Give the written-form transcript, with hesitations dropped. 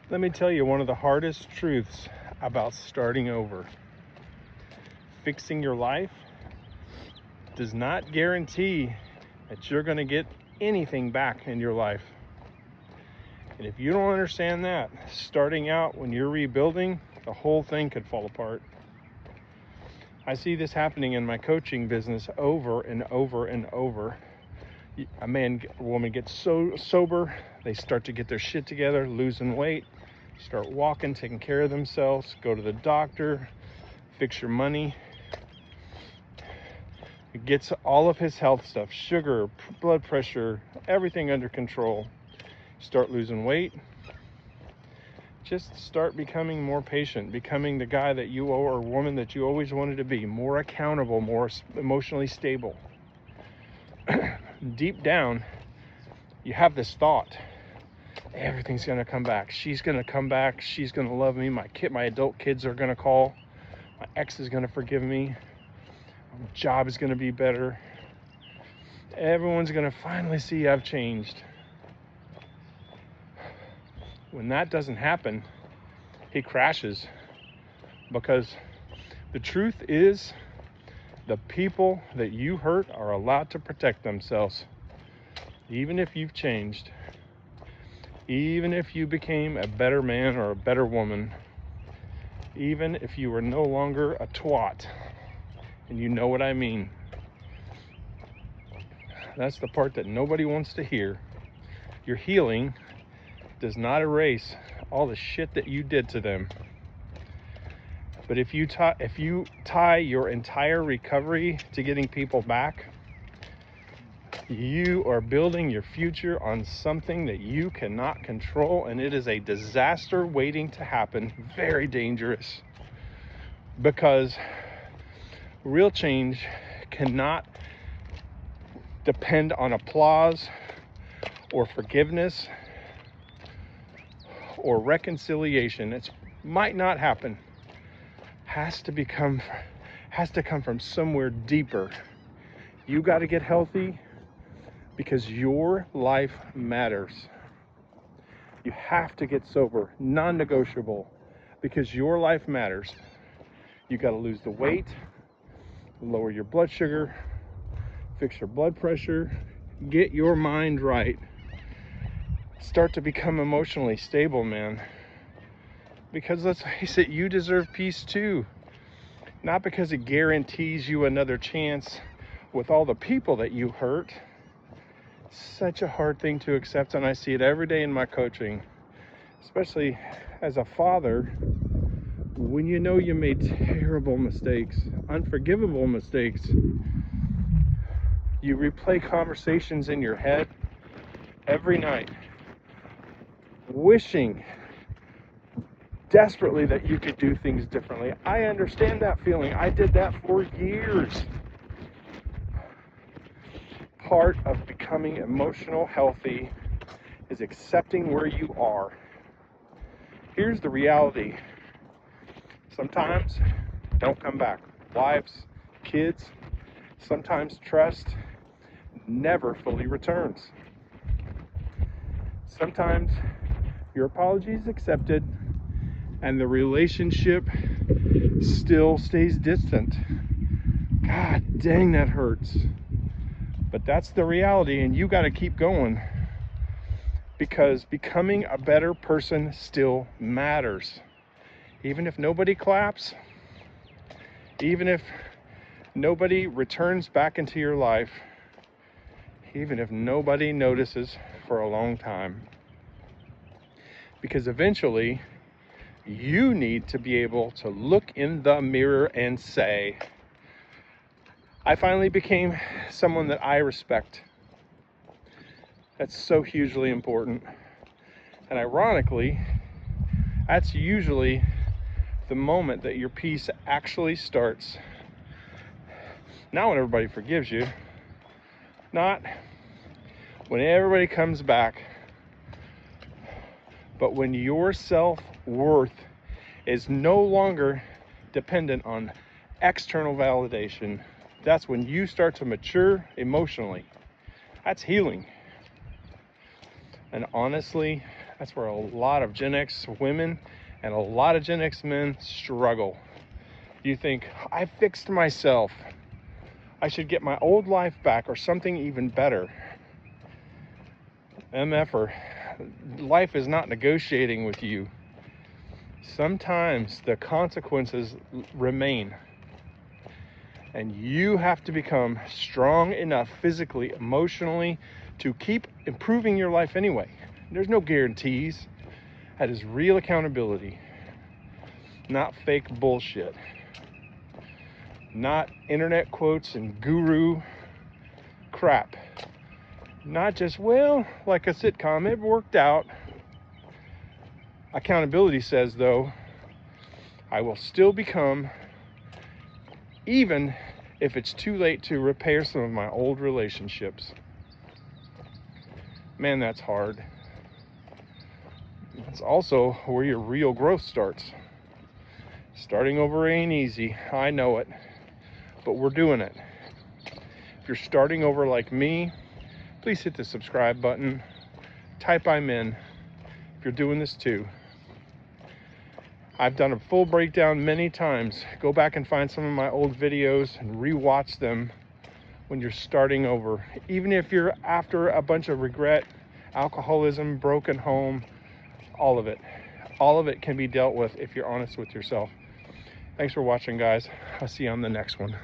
Let me tell you one of the hardest truths about starting over. Fixing your life does not guarantee that you're going to get anything back in your life. And if you don't understand that, starting out when you're rebuilding, the whole thing could fall apart. I see this happening in my coaching business over and over and over. A woman gets so sober, they start to get their shit together, losing weight, start walking, taking care of themselves, go to the doctor, fix your money. It gets all of his health stuff, sugar, blood pressure, everything under control. Start losing weight. Just start becoming more patient, becoming the guy that you or woman that you always wanted to be, more accountable, more emotionally stable. Deep down, you have this thought, everything's gonna come back. She's gonna come back. She's gonna love me. My adult kids are gonna call. My ex is gonna forgive me. My job is gonna be better. Everyone's gonna finally see I've changed. When that doesn't happen, he crashes, because the truth is, the people that you hurt are allowed to protect themselves. Even if you've changed, even if you became a better man or a better woman, even if you were no longer a twat, and you know what I mean. That's the part that nobody wants to hear. Your healing does not erase all the shit that you did to them. But if you tie your entire recovery to getting people back, you are building your future on something that you cannot control, and it is a disaster waiting to happen. Very dangerous, because real change cannot depend on applause or forgiveness or reconciliation. It might not happen. Has to come from somewhere deeper. You got to get healthy because your life matters. You have to get sober, non-negotiable, because your life matters. You got to lose the weight, lower your blood sugar, fix your blood pressure, get your mind right. Start to become emotionally stable, man. Because let's face it, you deserve peace too. Not because it guarantees you another chance with all the people that you hurt. Such a hard thing to accept, and I see it every day in my coaching, especially as a father. When you know you made terrible mistakes, unforgivable mistakes, you replay conversations in your head every night, wishing desperately that you could do things differently. I understand that feeling. I did that for years. Part of becoming emotional healthy is accepting where you are. Here's the reality. Sometimes don't come back. Wives, kids, sometimes trust never fully returns. Sometimes your apology is accepted and the relationship still stays distant. God dang, that hurts. But that's the reality, and you got to keep going, because becoming a better person still matters. Even if nobody claps, even if nobody returns back into your life, even if nobody notices for a long time. Because eventually, you need to be able to look in the mirror and say, I finally became someone that I respect. That's so hugely important. And ironically, that's usually the moment that your peace actually starts. Not when everybody forgives you, not when everybody comes back, but when your self-worth is no longer dependent on external validation. That's when you start to mature emotionally. That's healing. And honestly, That's where a lot of Gen X women and a lot of Gen X men struggle. You think, I fixed myself. I should get my old life back or something even better. MFer, life is not negotiating with you. Sometimes the consequences remain. And you have to become strong enough physically, emotionally, to keep improving your life anyway. There's no guarantees. That is real accountability, not fake bullshit. Not internet quotes and guru crap. Not just, well, like a sitcom, it worked out. Accountability says, though, I will still become, even if it's too late to repair some of my old relationships. Man, that's hard. It's also where your real growth starts. Starting over ain't easy, I know it, but we're doing it. If you're starting over like me, please hit the subscribe button. Type I'm in if you're doing this too. I've done a full breakdown many times. Go back and find some of my old videos and rewatch them when you're starting over. Even if you're after a bunch of regret, alcoholism, broken home, all of it. All of it can be dealt with if you're honest with yourself. Thanks for watching, guys. I'll see you on the next one.